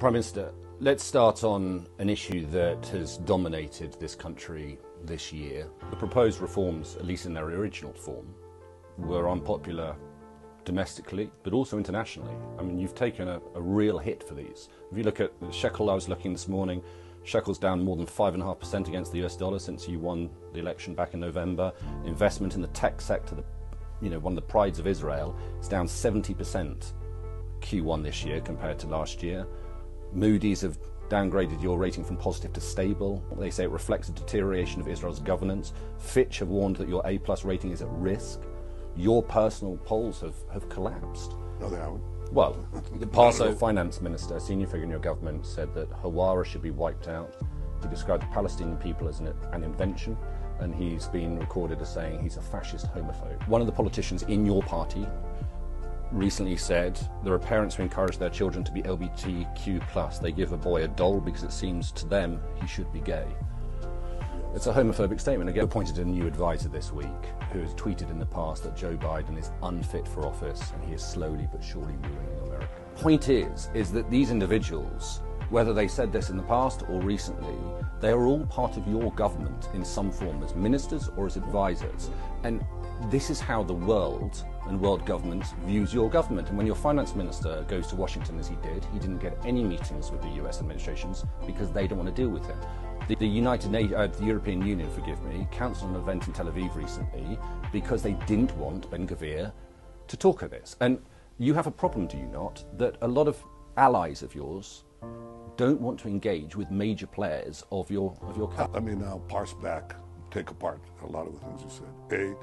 Prime Minister, let's start on an issue that has dominated this country this year. The proposed reforms, at least in their original form, were unpopular domestically, but also internationally. I mean, you've taken a real hit for these. If you look at the shekel, I was looking this morning, shekel's down more than 5.5% against the US dollar since you won the election back in November. Investment in the tech sector, one of the prides of Israel, is down 70% Q1 this year compared to last year. Moody's have downgraded your rating from positive to stable. They say it reflects a deterioration of Israel's governance. Fitch have warned that your A+ rating is at risk. Your personal polls have collapsed. No, they haven't. Well, the Paso finance minister, a senior figure in your government, said that Hawara should be wiped out. He described the Palestinian people as an invention, and he's been recorded as saying he's a fascist homophobe. One of the politicians in your party recently said there are parents who encourage their children to be LGBTQ+. They give a boy a doll because it seems to them he should be gay. It's a homophobic statement. Again, appointed a new advisor this week who has tweeted in the past that Joe Biden is unfit for office and he is slowly but surely ruining America. Point is that these individuals, whether they said this in the past or recently, they are all part of your government in some form as ministers or as advisors. And this is how the world and world governments views your government. And when your finance minister goes to Washington, as he didn't get any meetings with the US administrations because they don't want to deal with him. The European Union, cancelled an event in Tel Aviv recently because they didn't want Ben Gvir to talk of this. And you have a problem, do you not, that a lot of allies of yours don't want to engage with major players of your country? Let me now take apart a lot of the things you said.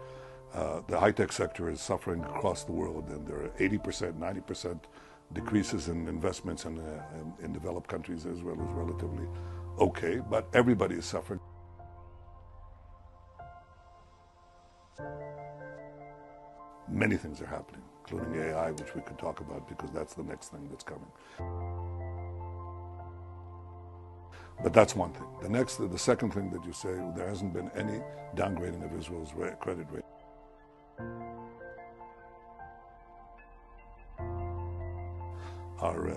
The high-tech sector is suffering across the world, and there are 80%, 90% decreases in investments in developed countries. Israel is relatively okay, but everybody is suffering. Many things are happening, including AI, which we could talk about because that's the next thing that's coming. But that's one thing. The second thing that you say, there hasn't been any downgrading of Israel's credit rating. Our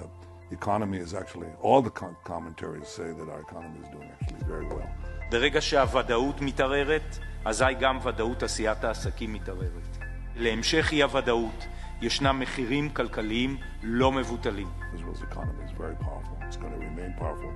economy is actually, all the commentaries say that our economy is doing actually very well. ברגע שהוודאות מתערערת, אזי גם ודאות עשיית העסקים מתערערת. להמשך אי-הוודאות ישנם מחירים כלכליים לא מבוטלים. Israel's economy is very powerful. It's going to remain powerful.